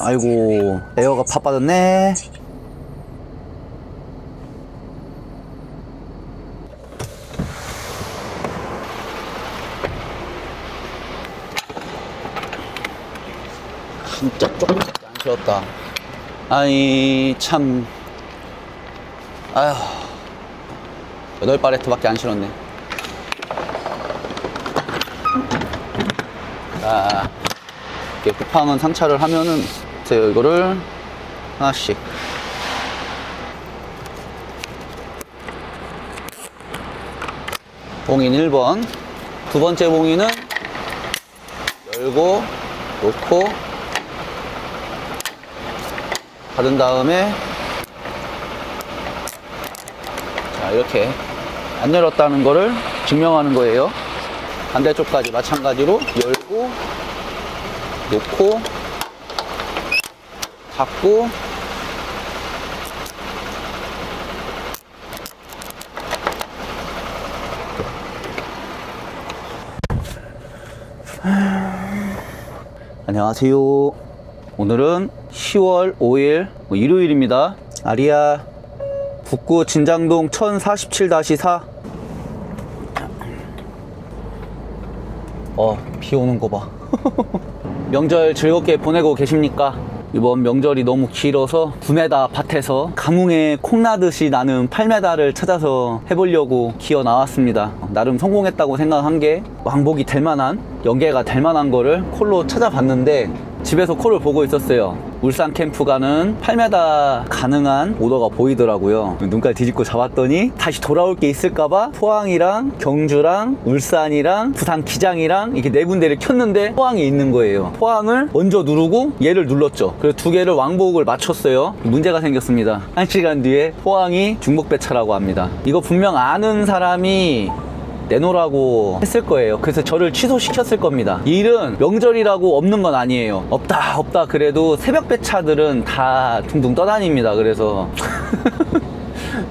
아이고, 에어가 파 빠졌네. 진짜 조금밖에 안 쉬었다. 아이, 참. 아휴. 8바레트밖에 안 실었네. 자, 이렇게 쿠팡은 상차를 하면은, 제가 이거를 하나씩. 봉인 1번. 두 번째 봉인은 열고, 놓고, 닫은 다음에, 자, 이렇게 안 열었다는 거를 증명하는 거예요. 반대쪽까지 마찬가지로 열고, 놓고, 닫고, 안녕하세요. 오늘은 10월 5일 일요일입니다. 아리아 북구 진장동 1047-4. 비 오는 거 봐. 명절 즐겁게 보내고 계십니까? 이번 명절이 너무 길어서 9m 밭에서 가뭄에 콩나듯이 나는 8m를 찾아서 해보려고 기어 나왔습니다. 나름 성공했다고 생각한 게 왕복이 될 만한, 연계가 될 만한 거를 콜로 찾아봤는데 집에서 콜을 보고 있었어요. 울산 캠프 가는 8m 가능한 오더가 보이더라고요. 눈깔 뒤집고 잡았더니 다시 돌아올 게 있을까봐 포항이랑 경주랑 울산이랑 부산 기장이랑 이렇게 네 군데를 켰는데 포항이 있는 거예요. 포항을 먼저 누르고 얘를 눌렀죠. 그래서 두 개를 왕복을 맞췄어요. 문제가 생겼습니다. 1시간 뒤에 포항이 중복배차라고 합니다. 이거 분명 아는 사람이 내놓으라고 했을 거예요. 그래서 저를 취소시켰을 겁니다. 이 일은 명절이라고 없는 건 아니에요. 없다 그래도 새벽 배차들은 다 둥둥 떠다닙니다. 그래서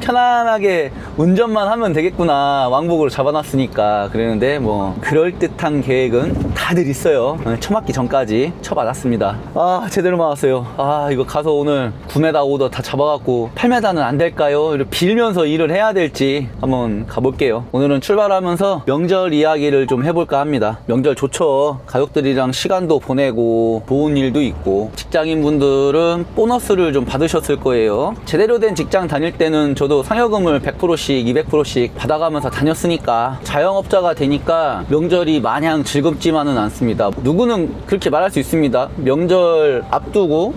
편안하게 운전만 하면 되겠구나, 왕복으로 잡아놨으니까. 그랬는데 뭐 그럴듯한 계획은 다들 있어요. 처맞기 전까지 쳐받았습니다. 제대로 맞았어요. 이거 가서 오늘 9m 오더 다 잡아갖고 8m는 안 될까요? 이렇게 빌면서 일을 해야 될지 한번 가볼게요. 오늘은 출발하면서 명절 이야기를 좀 해볼까 합니다. 명절 좋죠. 가족들이랑 시간도 보내고 좋은 일도 있고, 직장인분들은 보너스를 좀 받으셨을 거예요. 제대로 된 직장 다닐 때는 저도 상여금을 100%씩 200%씩 받아가면서 다녔으니까 자영업자가 되니까 명절이 마냥 즐겁지만은 않습니다. 누구는 그렇게 말할 수 있습니다. 명절 앞두고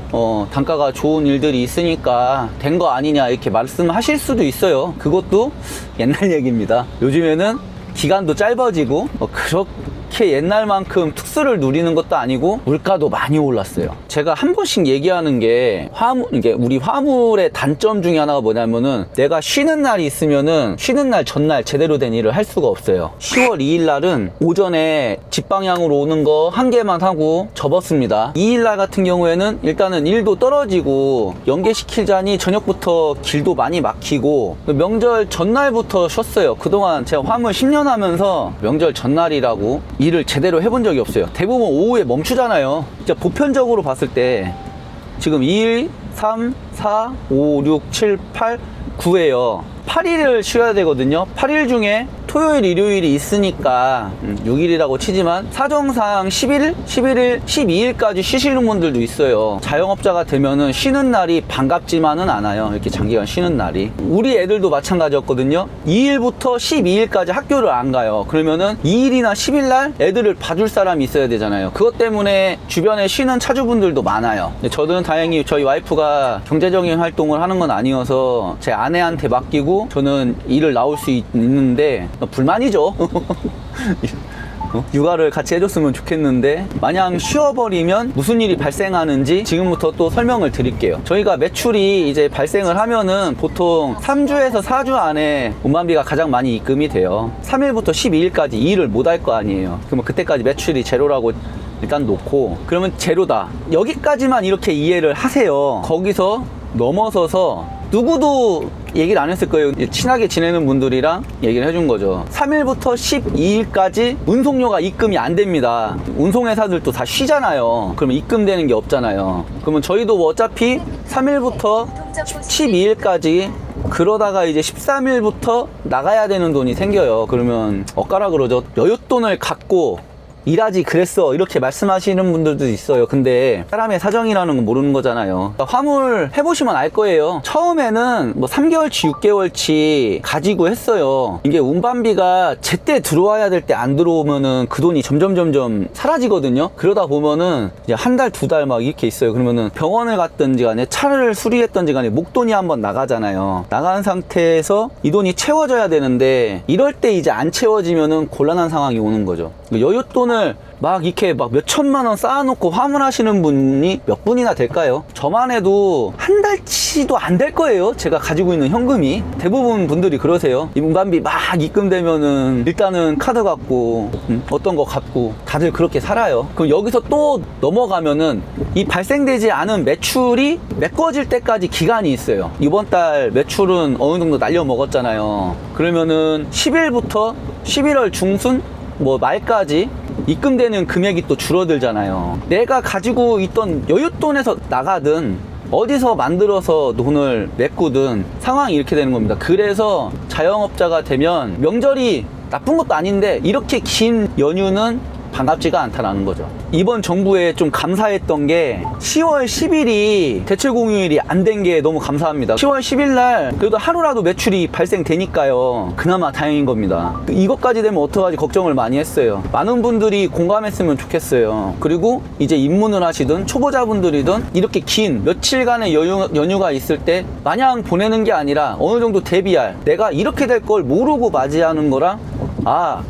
단가가 좋은 일들이 있으니까 된 거 아니냐 이렇게 말씀하실 수도 있어요. 그것도 옛날 얘기입니다. 요즘에는 기간도 짧아지고 그렇게 옛날만큼 특수를 누리는 것도 아니고 물가도 많이 올랐어요. 제가 한 번씩 얘기하는 게 이게 우리 화물의 단점 중에 하나가 뭐냐면은 내가 쉬는 날이 있으면은 쉬는 날 전날 제대로 된 일을 할 수가 없어요. 10월 2일 날은 오전에 집 방향으로 오는 거 한 개만 하고 접었습니다. 2일 날 같은 경우에는 일단은 일도 떨어지고 연계시키자니 저녁부터 길도 많이 막히고 명절 전날부터 쉬었어요. 그동안 제가 화물 10년 하면서 명절 전날이라고 일을 제대로 해본 적이 없어요. 대부분 오후에 멈추잖아요. 진짜 보편적으로 봤을 때 지금 2일, 3, 4, 5, 6, 7, 8, 9예요. 8일을 쉬어야 되거든요. 8일 중에 토요일, 일요일이 있으니까 6일이라고 치지만 사정상 11일, 11일, 12일까지 쉬시는 분들도 있어요. 자영업자가 되면은 쉬는 날이 반갑지만은 않아요. 이렇게 장기간 쉬는 날이. 우리 애들도 마찬가지였거든요. 2일부터 12일까지 학교를 안 가요. 그러면은 2일이나 10일날 애들을 봐줄 사람이 있어야 되잖아요. 그것 때문에 주변에 쉬는 차주분들도 많아요. 저는 다행히 저희 와이프가 경제적인 활동을 하는 건 아니어서 제 아내한테 맡기고 저는 일을 나올 수 있는데 불만이죠. 육아를 같이 해줬으면 좋겠는데 마냥 쉬어버리면 무슨 일이 발생하는지 지금부터 또 설명을 드릴게요. 저희가 매출이 이제 발생을 하면은 보통 3주에서 4주 안에 운반비가 가장 많이 입금이 돼요. 3일부터 12일까지 일을 못 할 거 아니에요. 그러면 그때까지 매출이 제로라고 일단 놓고, 그러면 제로다, 여기까지만 이렇게 이해를 하세요. 거기서 넘어서서 누구도 얘기를 안 했을 거예요. 친하게 지내는 분들이랑 얘기를 해준 거죠. 3일부터 12일까지 운송료가 입금이 안 됩니다. 운송회사들도 다 쉬잖아요. 그러면 입금되는 게 없잖아요. 그러면 저희도 뭐 어차피 3일부터 12일까지 그러다가 이제 13일부터 나가야 되는 돈이 생겨요. 그러면 엇가라 그러죠. 여윳돈을 갖고 일하지 그랬어 이렇게 말씀하시는 분들도 있어요. 근데 사람의 사정이라는 건 모르는 거잖아요. 그러니까 화물 해보시면 알 거예요. 처음에는 뭐 3개월치 6개월치 가지고 했어요. 이게 운반비가 제때 들어와야 될 때 안 들어오면은 그 돈이 점점 사라지거든요. 그러다 보면은 이제 한 달, 두 달 막 이렇게 있어요. 그러면은 병원을 갔든지 간에 차를 수리했든지 간에 목돈이 한번 나가잖아요. 나간 상태에서 이 돈이 채워져야 되는데 이럴 때 이제 안 채워지면은 곤란한 상황이 오는 거죠. 여윳돈을 막 이렇게 막 몇 천만 원 쌓아놓고 화물하시는 분이 몇 분이나 될까요? 저만 해도 한 달치도 안 될 거예요. 제가 가지고 있는 현금이. 대부분 분들이 그러세요. 이 운반비 막 입금되면은 일단은 카드 갚고 어떤 거 갚고 다들 그렇게 살아요. 그럼 여기서 또 넘어가면은 이 발생되지 않은 매출이 메꿔질 때까지 기간이 있어요. 이번 달 매출은 어느 정도 날려 먹었잖아요. 그러면은 10일부터 11월 중순 뭐 말까지 입금되는 금액이 또 줄어들잖아요. 내가 가지고 있던 여윳돈에서 나가든 어디서 만들어서 돈을 메꾸든 상황이 이렇게 되는 겁니다. 그래서 자영업자가 되면 명절이 나쁜 것도 아닌데 이렇게 긴 연휴는 반갑지가 않다라는 거죠. 이번 정부에 좀 감사했던 게 10월 10일이 대체 공휴일이 안 된 게 너무 감사합니다. 10월 10일 날 그래도 하루라도 매출이 발생되니까요. 그나마 다행인 겁니다. 이것까지 되면 어떡하지 걱정을 많이 했어요. 많은 분들이 공감했으면 좋겠어요. 그리고 이제 입문을 하시든 초보자분들이든 이렇게 긴 며칠간의 연휴가 있을 때 마냥 보내는 게 아니라 어느 정도 대비할, 내가 이렇게 될 걸 모르고 맞이하는 거랑 아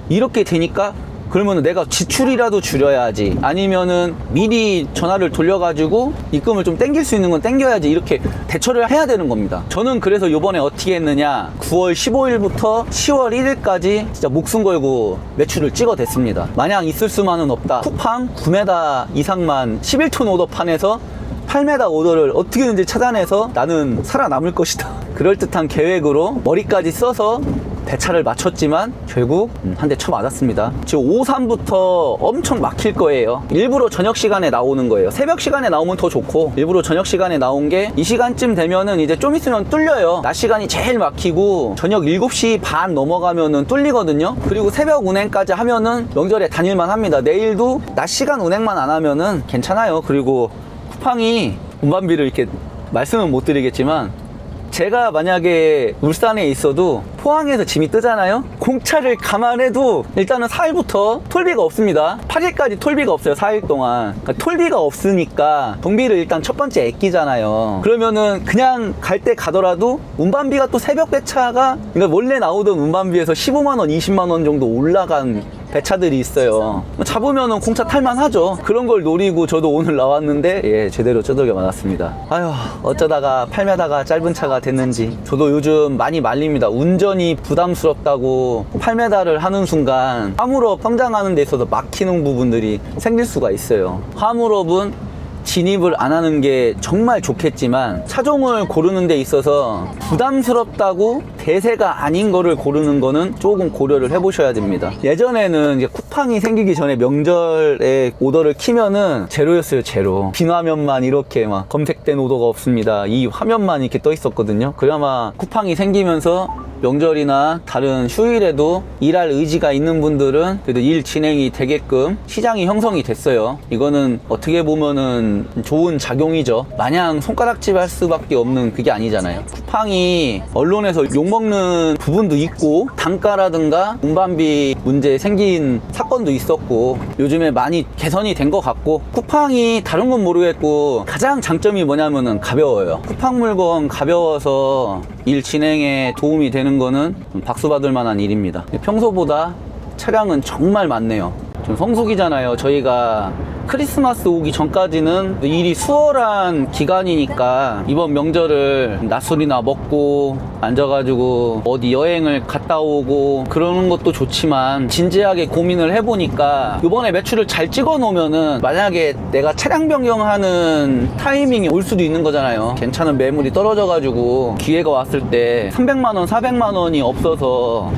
이렇게 되니까 그러면 내가 지출이라도 줄여야지, 아니면은 미리 전화를 돌려가지고 입금을 좀 땡길 수 있는 건 땡겨야지, 이렇게 대처를 해야 되는 겁니다. 저는 그래서 요번에 어떻게 했느냐, 9월 15일부터 10월 1일까지 진짜 목숨 걸고 매출을 찍어댔습니다. 마냥 있을 수만은 없다. 쿠팡 9m 이상만 11톤 오더판에서 8m 오더를 어떻게든지 찾아내서 나는 살아남을 것이다. 그럴듯한 계획으로 머리까지 써서 대차를 맞췄지만 결국 한 대 쳐맞았습니다. 지금 오산부터 엄청 막힐 거예요. 일부러 저녁 시간에 나오는 거예요. 새벽 시간에 나오면 더 좋고 일부러 저녁 시간에 나온 게 이 시간쯤 되면은 이제 좀 있으면 뚫려요. 낮 시간이 제일 막히고 저녁 7시 반 넘어가면은 뚫리거든요. 그리고 새벽 운행까지 하면은 명절에 다닐만 합니다. 내일도 낮 시간 운행만 안 하면은 괜찮아요. 그리고 쿠팡이 운반비를 이렇게 말씀은 못 드리겠지만 제가 만약에 울산에 있어도 포항에서 짐이 뜨잖아요. 공차를 감안해도 일단은 4일부터 톨비가 없습니다. 8일까지 톨비가 없어요. 4일 동안. 그러니까 톨비가 없으니까 동비를 일단 첫 번째 아끼잖아요. 그러면은 그냥 갈 때 가더라도 운반비가 또 새벽 배차가, 그러니까 원래 나오던 운반비에서 15만 원 20만 원 정도 올라간 배차들이 있어요. 잡으면은 공차 탈만하죠. 그런 걸 노리고 저도 오늘 나왔는데 예, 제대로 쩌들겨 맞았습니다. 아휴, 어쩌다가 8m가 짧은 차가 됐는지. 저도 요즘 많이 말립니다. 운전이 부담스럽다고 8m를 하는 순간 화물업 성장하는 데 있어서 막히는 부분들이 생길 수가 있어요. 화물업은 진입을 안 하는 게 정말 좋겠지만 차종을 고르는 데 있어서 부담스럽다고 대세가 아닌 거를 고르는 거는 조금 고려를 해보셔야 됩니다. 예전에는 이제 쿠팡이 생기기 전에 명절에 오더를 키면은 제로였어요. 제로. 빈 화면만 이렇게 막 검색된 오더가 없습니다. 이 화면만 이렇게 떠 있었거든요. 그나마 쿠팡이 생기면서 명절이나 다른 휴일에도 일할 의지가 있는 분들은 그래도 일 진행이 되게끔 시장이 형성이 됐어요. 이거는 어떻게 보면은 좋은 작용이죠. 마냥 손가락질 할 수밖에 없는 그게 아니잖아요. 쿠팡이 언론에서 욕먹는 부분도 있고 단가라든가 운반비 문제 생긴 사건도 있었고 요즘에 많이 개선이 된 것 같고, 쿠팡이 다른 건 모르겠고 가장 장점이 뭐냐면은 가벼워요. 쿠팡 물건 가벼워서 일 진행에 도움이 되는 거는 박수 받을 만한 일입니다. 평소보다 차량은 정말 많네요. 좀 성수기잖아요. 저희가 크리스마스 오기 전까지는 일이 수월한 기간이니까 이번 명절을 낮술이나 먹고 앉아가지고 어디 여행을 갔다 오고 그러는 것도 좋지만 진지하게 고민을 해보니까 이번에 매출을 잘 찍어 놓으면은 만약에 내가 차량 변경하는 타이밍이 올 수도 있는 거잖아요. 괜찮은 매물이 떨어져가지고 기회가 왔을 때 300만원 400만원이 없어서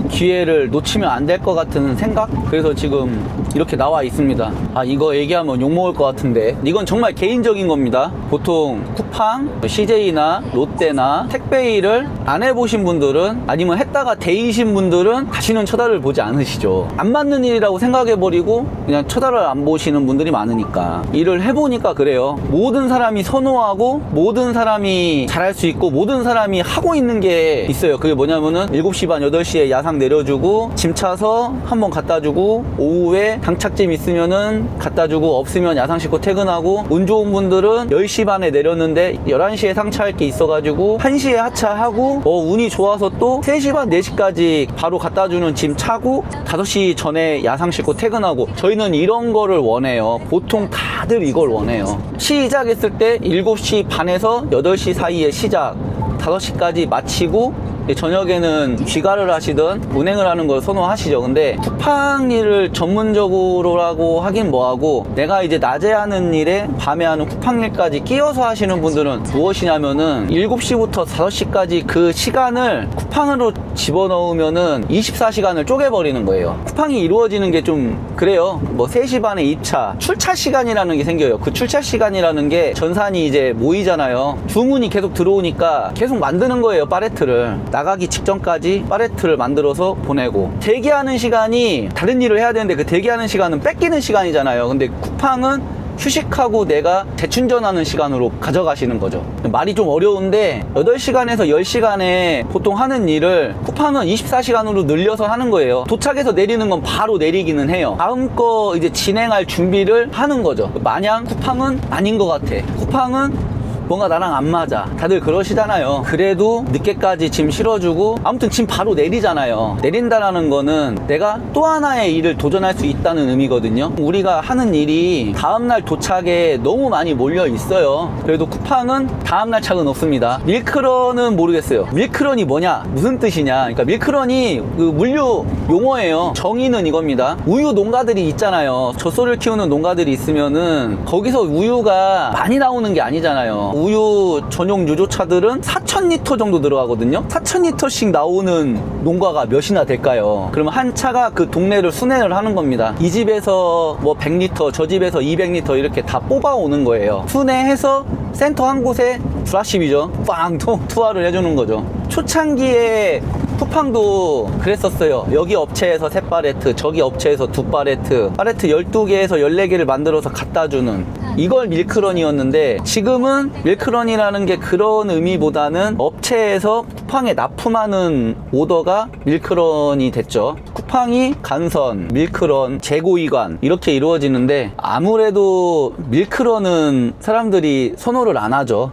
기회를 놓치면 안 될 것 같은 생각? 그래서 지금 이렇게 나와 있습니다. 아, 이거 얘기하면 욕먹을 것 같은데 이건 정말 개인적인 겁니다. 보통 쿠팡, CJ나 롯데나 택배일을 안 해보신 분들은, 아니면 했다가 데이신 분들은 다시는 쳐다를 보지 않으시죠. 안 맞는 일이라고 생각해버리고 그냥 쳐다를 안 보시는 분들이 많으니까. 일을 해보니까 그래요. 모든 사람이 선호하고 모든 사람이 잘할 수 있고 모든 사람이 하고 있는 게 있어요. 그게 뭐냐면은 7시 반 8시에 야상 내려주고 짐 차서 한번 갖다 주고 오후에 당착짐 있으면은 갖다 주고 없으면 야상 싣고 퇴근하고, 운 좋은 분들은 10시 반에 내렸는데 11시에 상차할 게 있어가지고 1시에 하차하고 운이 좋아서 또 3시 반 4시까지 바로 갖다 주는 짐 차고 5시 전에 야상 싣고 퇴근하고. 저희는 이런 거를 원해요. 보통 다들 이걸 원해요. 시작했을 때 7시 반에서 8시 사이에 시작, 5시까지 마치고 저녁에는 귀가를 하시든 운행을 하는 걸 선호하시죠. 근데 쿠팡 일을 전문적으로라고 하긴 뭐하고, 내가 이제 낮에 하는 일에 밤에 하는 쿠팡 일까지 끼워서 하시는 분들은 무엇이냐면은 7시부터 5시까지 그 시간을 쿠팡으로 집어넣으면은 24시간을 쪼개버리는 거예요. 쿠팡이 이루어지는 게 좀 그래요. 뭐 3시 반에 입차, 출차 시간이라는 게 생겨요. 그 출차 시간이라는 게 전산이 이제 모이잖아요. 주문이 계속 들어오니까 계속 만드는 거예요. 팔레트를 나가기 직전까지 팔레트를 만들어서 보내고, 대기하는 시간이 다른 일을 해야 되는데 그 대기하는 시간은 뺏기는 시간이잖아요. 근데 쿠팡은 휴식하고 내가 재충전하는 시간으로 가져가시는 거죠. 말이 좀 어려운데 8시간에서 10시간에 보통 하는 일을 쿠팡은 24시간으로 늘려서 하는 거예요. 도착해서 내리는 건 바로 내리기는 해요. 다음 거 이제 진행할 준비를 하는 거죠. 마냥 쿠팡은 아닌 것 같아. 쿠팡은 뭔가 나랑 안 맞아, 다들 그러시잖아요. 그래도 늦게까지 짐 실어주고 아무튼 짐 바로 내리잖아요. 내린다라는 거는 내가 또 하나의 일을 도전할 수 있다는 의미거든요. 우리가 하는 일이 다음날 도착에 너무 많이 몰려 있어요. 그래도 쿠팡은 다음날 착은 없습니다. 밀크런은 모르겠어요. 밀크런이 뭐냐, 무슨 뜻이냐. 그러니까 밀크런이 그 물류 용어예요. 정의는 이겁니다. 우유 농가들이 있잖아요. 젖소를 키우는 농가들이 있으면은 거기서 우유가 많이 나오는 게 아니잖아요. 우유 전용 유조차들은 4,000리터 정도 들어가거든요. 4,000리터씩 나오는 농가가 몇이나 될까요? 그러면 한 차가 그 동네를 순회를 하는 겁니다. 이 집에서 뭐 100리터, 저 집에서 200리터 이렇게 다 뽑아오는 거예요. 순회해서 센터 한 곳에 플라십이죠. 빵 투하를 해주는 거죠. 초창기에 쿠팡도 그랬었어요. 여기 업체에서 3팔레트, 저기 업체에서 2팔레트, 팔레트 12개에서 14개를 만들어서 갖다주는, 이걸 밀크런이었는데, 지금은 밀크런이라는 게 그런 의미보다는 업체에서 쿠팡에 납품하는 오더가 밀크런이 됐죠. 쿠팡이 간선, 밀크런, 재고이관 이렇게 이루어지는데, 아무래도 밀크런은 사람들이 선호를 안 하죠.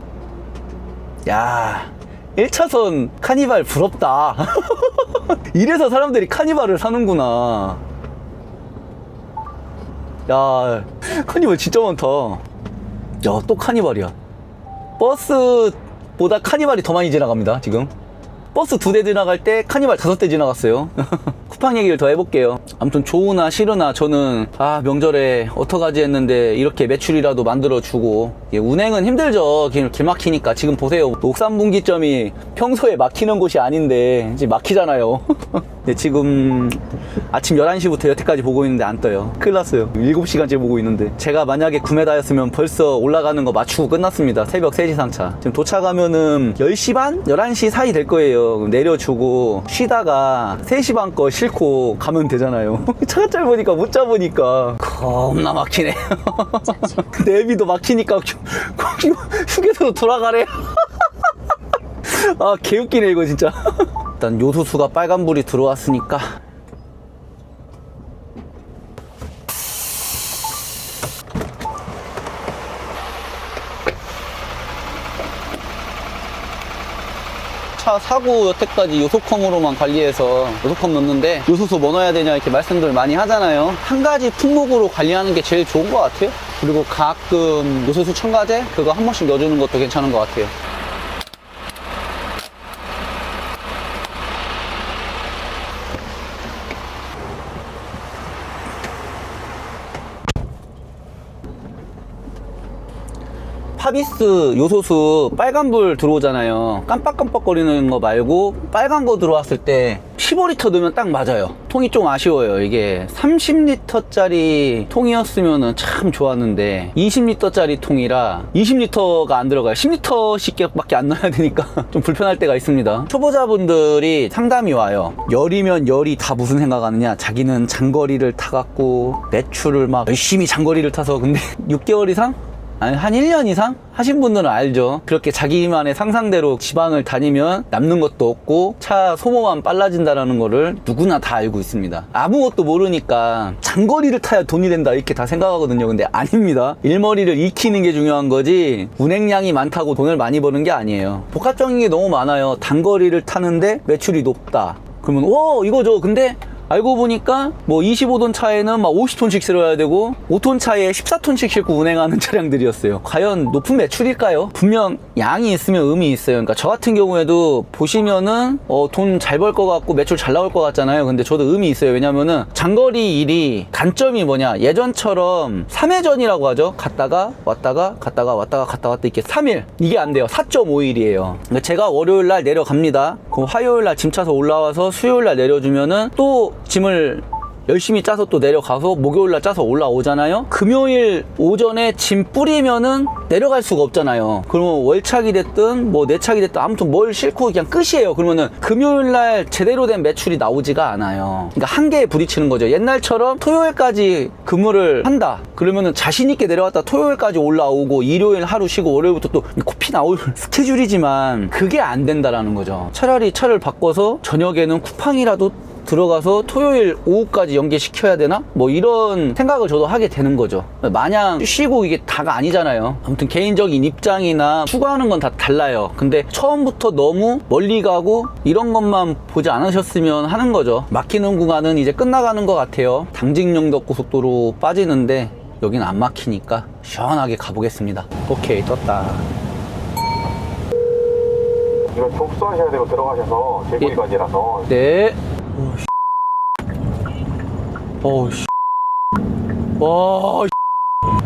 야, 1차선 카니발 부럽다. 이래서 사람들이 카니발을 사는구나. 야, 카니발 진짜 많다. 야, 또 카니발이야. 버스보다 카니발이 더 많이 지나갑니다, 지금. 버스 2대 지나갈 때 카니발 5대 지나갔어요. 쿠팡 얘기를 더 해볼게요. 아무튼 좋으나 싫으나 저는 명절에 어떡하지 했는데 이렇게 매출이라도 만들어주고, 운행은 힘들죠. 길 막히니까. 지금 보세요, 옥산분기점이 평소에 막히는 곳이 아닌데 이제 막히잖아요. 근데 지금 아침 11시부터 여태까지 보고 있는데 안 떠요. 큰일 났어요. 7시간째 보고 있는데. 제가 만약에 구매다였으면 벌써 올라가는 거 맞추고 끝났습니다. 새벽 3시 상차. 지금 도착하면은 10시 반? 11시 사이 될 거예요. 그럼 내려주고 쉬다가 3시 반 거 싣고 가면 되잖아요. 차가 짧으니까 못 잡으니까 겁나 막히네. 내비도 막히니까 휴게소로 돌아가래. 아, 개웃기네 이거 진짜. 일단 요소수가 빨간불이 들어왔으니까 차 사고 여태까지 요소컴으로만 관리해서 요소컴 넣는데 요소수 뭐 넣어야 되냐 이렇게 말씀들 많이 하잖아요. 한 가지 품목으로 관리하는 게 제일 좋은 것 같아요. 그리고 가끔 요소수 첨가제 그거 한 번씩 넣어주는 것도 괜찮은 것 같아요. 파비스 요소수 빨간불 들어오잖아요. 깜빡깜빡거리는 거 말고 빨간 거 들어왔을 때 15리터 넣으면 딱 맞아요. 통이 좀 아쉬워요. 이게 30리터짜리 통이었으면 참 좋았는데 20리터짜리 통이라 20리터가 안 들어가요. 10리터씩 밖에 안 넣어야 되니까 좀 불편할 때가 있습니다. 초보자분들이 상담이 와요. 열이면 열이 다 무슨 생각하느냐, 자기는 장거리를 타갖고 매출을 막 열심히 장거리를 타서 근데 6개월 이상? 아니 한 1년 이상 하신 분들은 알죠. 그렇게 자기만의 상상대로 지방을 다니면 남는 것도 없고 차 소모만 빨라진다는 거를 누구나 다 알고 있습니다. 아무것도 모르니까 장거리를 타야 돈이 된다 이렇게 다 생각하거든요. 근데 아닙니다. 일머리를 익히는 게 중요한 거지 운행량이 많다고 돈을 많이 버는 게 아니에요. 복합적인 게 너무 많아요. 단거리를 타는데 매출이 높다 그러면 와 이거죠. 근데 알고 보니까 뭐 25톤 차에는 막 50톤씩 실어야 되고 5톤 차에 14톤씩 싣고 운행하는 차량들이었어요. 과연 높은 매출일까요? 분명 양이 있으면 음이 있어요. 그러니까 저 같은 경우에도 보시면은 돈 잘 벌 것 같고 매출 잘 나올 것 같잖아요. 근데 저도 음이 있어요. 왜냐면은 장거리 일이 단점이 뭐냐, 예전처럼 3회전이라고 하죠. 갔다가 왔다가 갔다가 왔다가 갔다 왔다 이렇게 3일 이게 안 돼요. 4.5일이에요. 그러니까 제가 월요일 날 내려갑니다. 그럼 화요일 날 짐 차서 올라와서 수요일 날 내려주면은 또 짐을 열심히 짜서 또 내려가서 목요일날 짜서 올라오잖아요. 금요일 오전에 짐 뿌리면은 내려갈 수가 없잖아요. 그러면 월착이 됐든 뭐 내착이 됐든 아무튼 뭘 싣고 그냥 끝이에요. 그러면은 금요일날 제대로 된 매출이 나오지가 않아요. 그러니까 한계에 부딪히는 거죠. 옛날처럼 토요일까지 근무를 한다 그러면은 자신있게 내려갔다 토요일까지 올라오고 일요일 하루 쉬고 월요일부터 또 코피 나올 스케줄이지만 그게 안 된다라는 거죠. 차라리 차를 바꿔서 저녁에는 쿠팡이라도 들어가서 토요일 오후까지 연계시켜야 되나? 뭐 이런 생각을 저도 하게 되는 거죠. 마냥 쉬고 이게 다가 아니잖아요. 아무튼 개인적인 입장이나 추구하는 건 다 달라요. 근데 처음부터 너무 멀리 가고 이런 것만 보지 않으셨으면 하는 거죠. 막히는 구간은 이제 끝나가는 것 같아요. 당직영덕 고속도로 빠지는데 여긴 안 막히니까 시원하게 가보겠습니다. 오케이, 떴다. 이거 접수하셔야 되고 들어가셔서 제구리까지라서. 네. 어우씨. 와,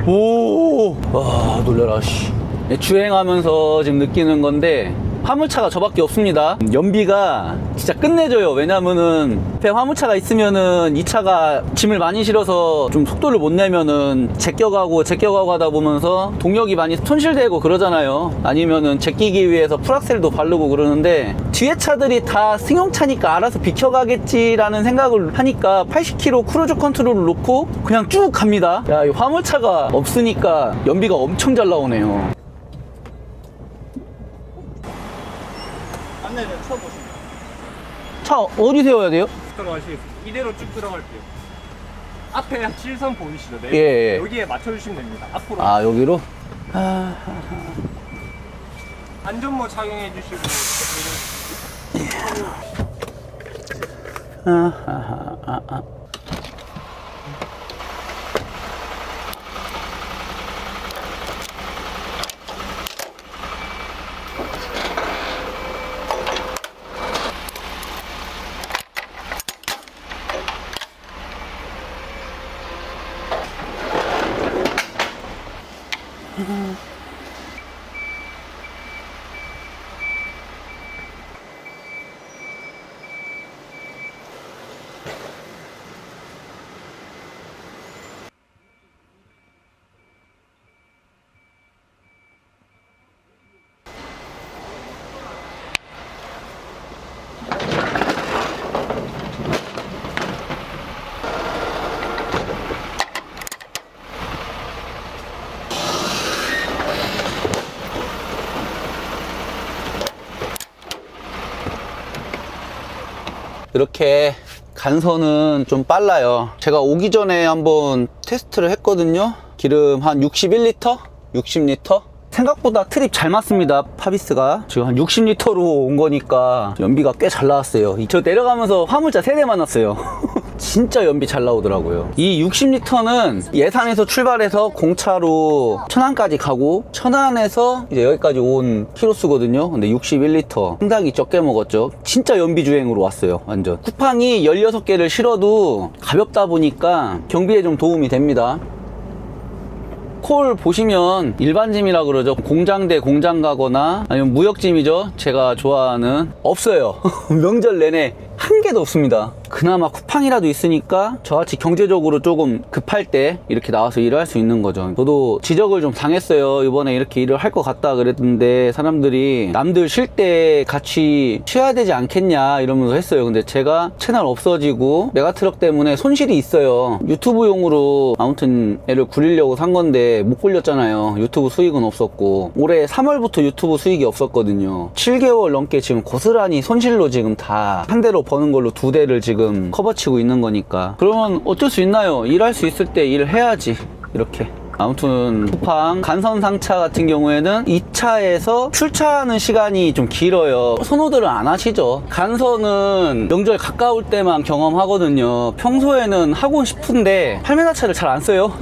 오, 와, 놀래라, 씨. 주행하면서 지금 느끼는 건데, 화물차가 저밖에 없습니다. 연비가 진짜 끝내줘요. 왜냐면은 앞에 화물차가 있으면은 이 차가 짐을 많이 실어서 좀 속도를 못 내면은 제껴가고 하다 보면서 동력이 많이 손실되고 그러잖아요. 아니면은 제끼기 위해서 풀악셀도 바르고 그러는데 뒤에 차들이 다 승용차니까 알아서 비켜가겠지라는 생각을 하니까 80km 크루즈 컨트롤을 놓고 그냥 쭉 갑니다. 야, 이 화물차가 없으니까 연비가 엄청 잘 나오네요. 안내는 쳐보시면 차 어디 세워야 돼요? 들어가시겠습니다. 이대로 쭉 들어갈게요. 앞에 실선 보이시죠? 네. 예. 여기에 맞춰주시면 됩니다. 앞으로. 아, 여기로? 안전모 착용해 주시고. 이렇게 간선은 좀 빨라요. 제가 오기 전에 한번 테스트를 했거든요. 기름 한 61리터? 60리터? 생각보다 트립 잘 맞습니다. 파비스가 지금 한 60리터로 온 거니까 연비가 꽤 잘 나왔어요. 저 내려가면서 화물차 3대 만났어요. 진짜 연비 잘 나오더라고요. 이 60리터는 예산에서 출발해서 공차로 천안까지 가고, 천안에서 이제 여기까지 온 키로수거든요. 근데 61리터 상당히 적게 먹었죠. 진짜 연비 주행으로 왔어요. 완전 쿠팡이 16개를 실어도 가볍다 보니까 경비에 좀 도움이 됩니다. 콜 보시면 일반짐이라 그러죠. 공장 대 공장 가거나 아니면 무역짐이죠. 제가 좋아하는 없어요. 명절 내내 한 개도 없습니다. 그나마 쿠팡이라도 있으니까 저같이 경제적으로 조금 급할 때 이렇게 나와서 일을 할 수 있는 거죠. 저도 지적을 좀 당했어요. 이번에 이렇게 일을 할 것 같다 그랬는데 사람들이 남들 쉴 때 같이 쉬어야 되지 않겠냐 이러면서 했어요. 근데 제가 채널 없어지고 메가트럭 때문에 손실이 있어요. 유튜브용으로 아무튼 애를 굴리려고 산 건데 못 굴렸잖아요. 유튜브 수익은 없었고, 올해 3월부터 유튜브 수익이 없었거든요. 7개월 넘게 지금 고스란히 손실로 지금 다 한 대로 버는 걸로 2대를 지금 커버치고 있는 거니까, 그러면 어쩔 수 있나요? 일할 수 있을 때 일을 해야지. 이렇게. 아무튼 쿠팡 간선상차 같은 경우에는 2차에서 출차하는 시간이 좀 길어요. 선호들은 안 하시죠. 간선은 명절 가까울 때만 경험하거든요. 평소에는 하고 싶은데 8m 차를 잘 안 써요.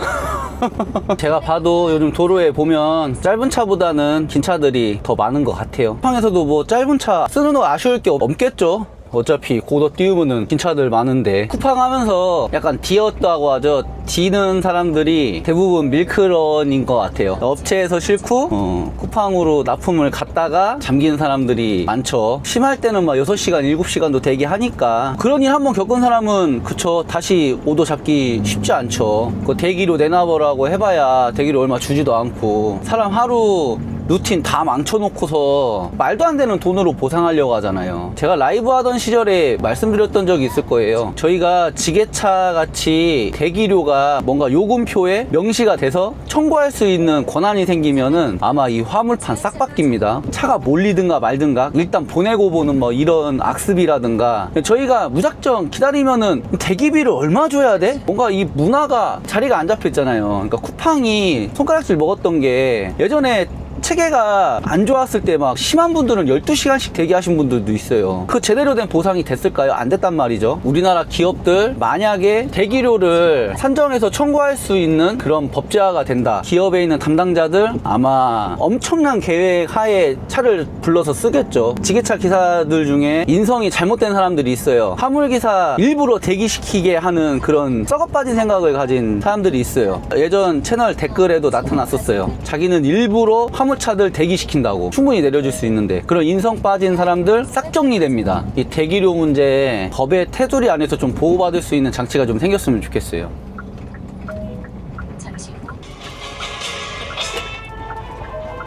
제가 봐도 요즘 도로에 보면 짧은 차보다는 긴 차들이 더 많은 것 같아요. 쿠팡에서도 뭐 짧은 차 쓰는 거 아쉬울 게 없겠죠. 어차피 고도 띄우면은 긴 차들 많은데, 쿠팡 하면서 약간 디었다고 하죠. 디는 사람들이 대부분 밀크런인 것 같아요. 업체에서 싣고 쿠팡으로 납품을 갔다가 잠기는 사람들이 많죠. 심할 때는 막 6시간 7시간도 대기하니까, 그런 일 한번 겪은 사람은 그쵸, 다시 오도 잡기 쉽지 않죠. 그 대기료 내놔보라고 해봐야 대기료 얼마 주지도 않고, 사람 하루 루틴 다 망쳐놓고서 말도 안 되는 돈으로 보상하려고 하잖아요. 제가 라이브 하던 시절에 말씀드렸던 적이 있을 거예요. 저희가 지게차 같이 대기료가 뭔가 요금표에 명시가 돼서 청구할 수 있는 권한이 생기면은 아마 이 화물판 싹 바뀝니다. 차가 몰리든가 말든가 일단 보내고 보는 뭐 이런 악습이라든가, 저희가 무작정 기다리면은 대기비를 얼마 줘야 돼? 뭔가 이 문화가 자리가 안 잡혀 있잖아요. 그러니까 쿠팡이 손가락질 먹었던 게, 예전에 체계가 안 좋았을 때 막 심한 분들은 12시간씩 대기하신 분들도 있어요. 그 제대로 된 보상이 됐을까요? 안 됐단 말이죠. 우리나라 기업들 만약에 대기료를 산정해서 청구할 수 있는 그런 법제화가 된다, 기업에 있는 담당자들 아마 엄청난 계획 하에 차를 불러서 쓰겠죠. 지게차 기사들 중에 인성이 잘못된 사람들이 있어요. 화물기사 일부러 대기시키게 하는 그런 썩어 빠진 생각을 가진 사람들이 있어요. 예전 채널 댓글에도 나타났었어요. 자기는 일부러 화물차들 대기시킨다고. 충분히 내려줄 수 있는데, 그런 인성 빠진 사람들 싹 정리됩니다. 이 대기료 문제 법의 테두리 안에서 좀 보호받을 수 있는 장치가 좀 생겼으면 좋겠어요.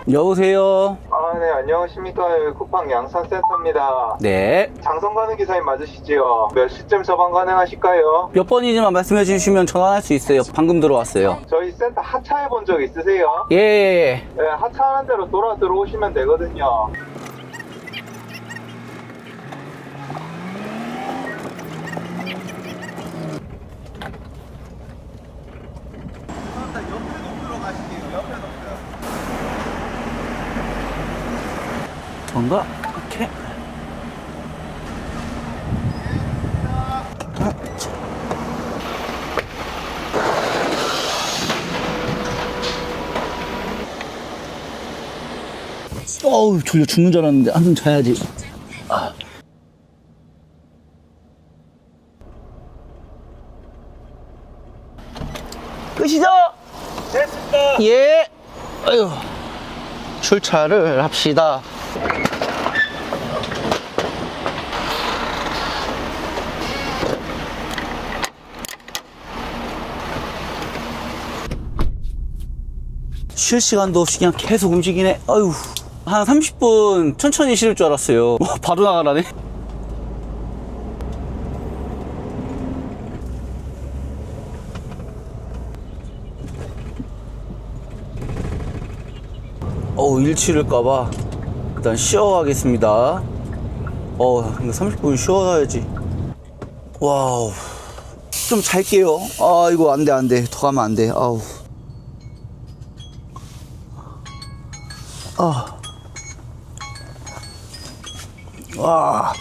여보세요. 네, 안녕하십니까. 여기 쿠팡 양산센터입니다. 네. 장성 가는 기사님 맞으시지요? 몇 시쯤 접안 가능하실까요? 몇 번이지만 말씀해 주시면 전화할 수 있어요. 방금 들어왔어요. 저희 센터 하차해 본 적 있으세요? 예. 네, 하차하는 대로 들어오시면 되거든요. 뭔가 이렇게. 어우, 졸려 죽는 줄 알았는데 한숨 자야지. 끝이죠? 됐습니다. 예. 아유, 출차를 합시다. 쉴 시간도 없이 그냥 계속 움직이네. 아유, 한 30분 천천히 실을 줄 알았어요. 바로 나가라네. 일 치를까봐 일단 쉬어가겠습니다. 이거 30분 쉬어가야지. 와우, 좀 잘게요. 이거 안돼 더 가면 안돼. 아우, 와,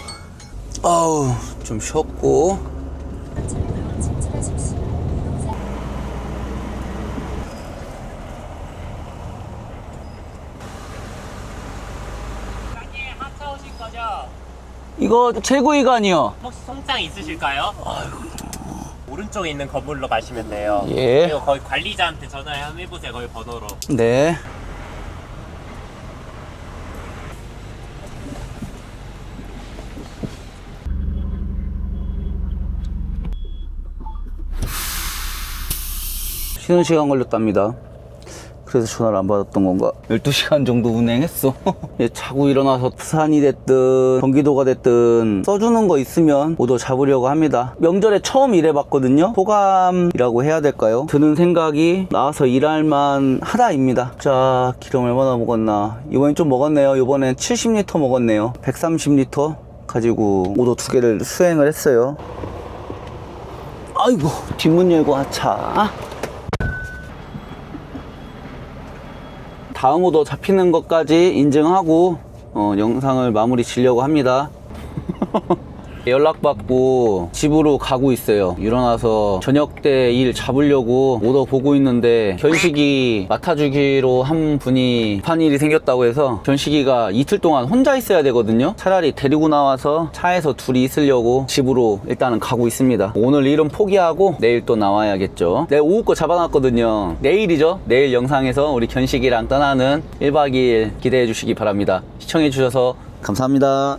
아우, 좀 쉬었고. 하차 오실 거죠? 이거 제구이관이요. 혹시 송장 있으실까요? 오른쪽에 있는 건물로 가시면 돼요. 예. 그리고 거기 관리자한테 전화 한번 해보세요. 거기 번호로. 네. 쉬는 시간 걸렸답니다. 그래서 전화를 안 받았던 건가? 12시간 정도 운행했어. 자고 일어나서 부산이 됐든 경기도가 됐든 써주는 거 있으면 오더 잡으려고 합니다. 명절에 처음 일해봤거든요. 소감이라고 해야 될까요? 드는 생각이 나와서 일할만 하다입니다. 자, 기름 얼마나 먹었나? 이번엔 좀 먹었네요. 이번엔 70리터 먹었네요. 130리터 가지고 오더 2개를 수행을 했어요. 아이고, 뒷문 열고 하차. 다음 오더 잡히는 것까지 인증하고 영상을 마무리 지려고 합니다. 연락받고 집으로 가고 있어요. 일어나서 저녁 때 일 잡으려고 오더 보고 있는데 견식이 맡아주기로 한 분이 급한 일이 생겼다고 해서 견식이가 이틀 동안 혼자 있어야 되거든요. 차라리 데리고 나와서 차에서 둘이 있으려고 집으로 일단은 가고 있습니다. 오늘 일은 포기하고 내일 또 나와야겠죠. 내일 오후 거 잡아놨거든요. 내일이죠. 내일 영상에서 우리 견식이랑 떠나는 1박 2일 기대해 주시기 바랍니다. 시청해 주셔서 감사합니다.